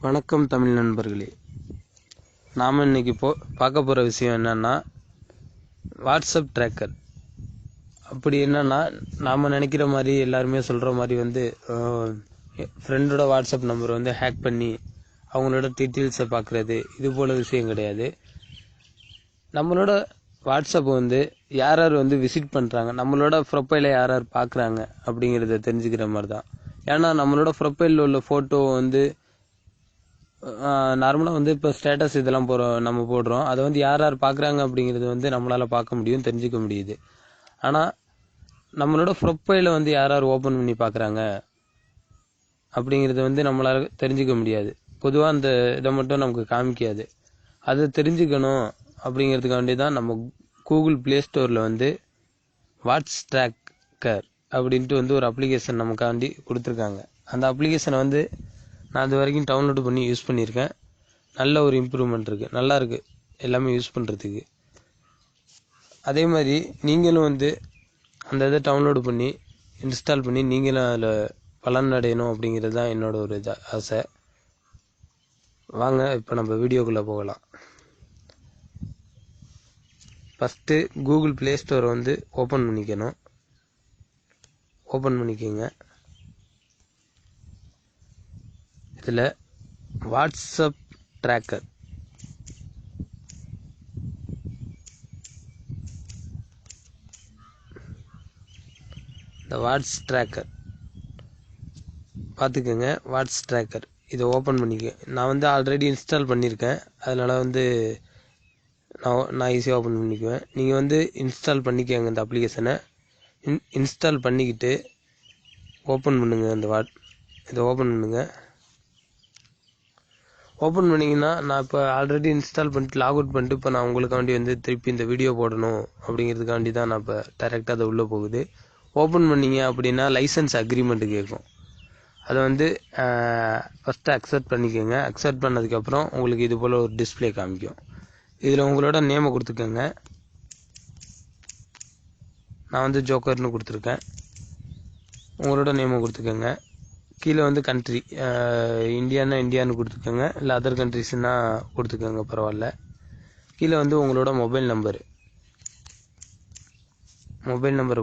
வணக்கம் தமிழ் நண்பர்களே. நாம் இன்றைக்கி பார்க்க போகிற விஷயம் என்னென்னா வாட்ஸ்அப் ட்ராக்கர். அப்படி என்னென்னா நாம் நினைக்கிற மாதிரி எல்லாருமே சொல்கிற மாதிரி ஃப்ரெண்டோட வாட்ஸ்அப் நம்பரை ஹேக் பண்ணி அவங்களோட டீட்டெயில்ஸை பார்க்குறது, இது போல் விஷயம் கிடையாது. நம்மளோட வாட்ஸ்அப்பை யார் யார் விசிட் பண்ணுறாங்க, நம்மளோட ப்ரொஃபைலை யார் யார் பார்க்குறாங்க அப்படிங்கிறத தெரிஞ்சுக்கிற மாதிரி தான். ஏன்னா நம்மளோட ப்ரொஃபைலில் உள்ள ஃபோட்டோ நார்மலாக இப்போ ஸ்டேட்டஸ் இதெல்லாம் நம்ம போடுறோம். அதை யார் யார் பார்க்குறாங்க அப்படிங்கிறது நம்மளால் பார்க்க முடியும், தெரிஞ்சுக்க முடியுது. ஆனால் நம்மளோட ப்ரொஃபைலை யார் யார் ஓப்பன் பண்ணி பார்க்குறாங்க அப்படிங்கிறது நம்மளால் தெரிஞ்சுக்க முடியாது. பொதுவாக அந்த இதை மட்டும் நமக்கு காமிக்காது. அதை தெரிஞ்சுக்கணும் அப்படிங்கிறதுக்காண்டி தான் நம்ம கூகுள் ப்ளே ஸ்டோரில் வாட்ஸ் ட்ராக்கர் அப்படின்ட்டு ஒரு அப்ளிகேஷன் நமக்காண்டி கொடுத்துருக்காங்க. அந்த அப்ளிகேஷனை நான் இது வரைக்கும் டவுன்லோடு பண்ணி யூஸ் பண்ணியிருக்கேன். நல்ல ஒரு இம்ப்ரூவ்மெண்ட் இருக்குது, நல்லா இருக்குது எல்லாமே யூஸ் பண்ணுறதுக்கு. அதே மாதிரி நீங்களும் அந்த இதை டவுன்லோடு பண்ணி இன்ஸ்டால் பண்ணி நீங்களும் அதில் பலன் அடையணும் அப்படிங்கிறது தான் என்னோட ஒரு ஆசை. வாங்க இப்போ நம்ம வீடியோக்குள்ளே போகலாம். ஃபஸ்ட்டு கூகுள் ப்ளே ஸ்டோரை ஓப்பன் பண்ணிக்கணும். ஓப்பன் பண்ணிக்கோங்க. இதில் வாட்ஸ்அப் ட்ராக்கர் பார்த்துக்கோங்க. வாட்ஸ் ட்ராக்கர் இதை ஓப்பன் பண்ணிக்க. நான் ஆல்ரெடி இன்ஸ்டால் பண்ணியிருக்கேன், அதனால் நான் ஈஸியாக ஓப்பன் பண்ணிக்குவேன். நீங்கள் இன்ஸ்டால் பண்ணிக்கோங்க. இந்த அப்ளிகேஷனை இன்ஸ்டால் பண்ணிக்கிட்டு ஓப்பன் பண்ணுங்கள். இதை ஓப்பன் பண்ணுங்கள். ஓப்பன் பண்ணிங்கன்னா நான் இப்போ ஆல்ரெடி இன்ஸ்டால் பண்ணிட்டு லாக் அவுட் பண்ணிட்டு இப்போ நான் உங்களுக்காண்டி திருப்பி இந்த வீடியோ போடணும் அப்படிங்கிறதுக்காண்டி தான் நான் இப்போ டைரெக்டாக அதை உள்ளே போகுது. ஓப்பன் பண்ணிங்க அப்படின்னா லைசன்ஸ் அக்ரிமெண்ட்டு கேட்கும். அதை ஃபஸ்ட்டு அக்செப்ட் பண்ணிக்கோங்க. அக்செப்ட் பண்ணதுக்கப்புறம் உங்களுக்கு இது போல் ஒரு டிஸ்பிளே காமிக்கும். இதில் உங்களோட நேமை கொடுத்துக்கோங்க. நான் ஜோக்கர்னு கொடுத்துருக்கேன். உங்களோட நேமை கொடுத்துக்கோங்க. கீழே கண்ட்ரி இந்தியான்னு கொடுத்துக்கோங்க, இல்லை அதர் கண்ட்ரிஸ்னா கொடுத்துக்கோங்க, பரவாயில்ல. கீழே உங்களோட மொபைல் நம்பரை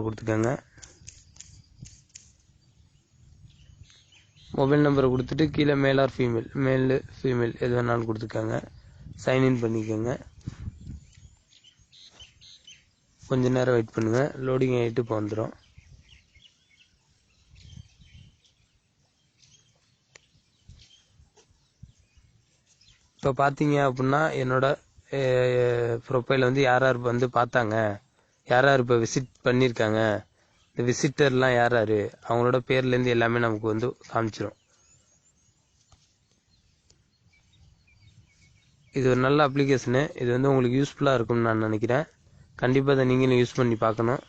கொடுத்துக்கோங்க. மொபைல் நம்பரை கொடுத்துட்டு கீழே மேல் ஆர் ஃபீமேல் எது வேணாலும் கொடுத்துக்கோங்க. சைன்இன் பண்ணிக்கோங்க. கொஞ்ச நேரம் வெயிட் பண்ணுங்கள். லோடிங் ஆகிட்டு இப்போ வந்துடும். இப்போ பார்த்தீங்க அப்படின்னா என்னோட ப்ரொஃபைல் யார் யார் பார்த்தாங்க, யார் யார் இப்போ விசிட் பண்ணியிருக்காங்க, இந்த விசிட்டர்லாம் யார் யார், அவங்களோட பேர்லேருந்து எல்லாமே நமக்கு காமிச்சிடும். இது ஒரு நல்ல அப்ளிகேஷனு. இது உங்களுக்கு யூஸ்ஃபுல்லாக இருக்கும்னு நான் நினைக்கிறேன். கண்டிப்பாக அதை நீங்களும் யூஸ் பண்ணி பார்க்கணும்.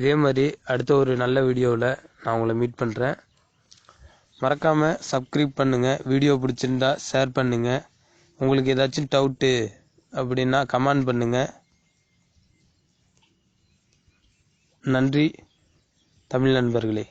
இதே மாதிரி அடுத்த ஒரு நல்ல வீடியோவில் நான் உங்களை மீட் பண்ணுறேன். மறக்காமல் சப்ஸ்கிரைப் பண்ணுங்கள். வீடியோ பிடிச்சிருந்தா ஷேர் பண்ணுங்கள். உங்களுக்கு ஏதாச்சும் டவுட்டு அப்படின்னா கமெண்ட் பண்ணுங்கள். நன்றி தமிழ் நண்பர்களே.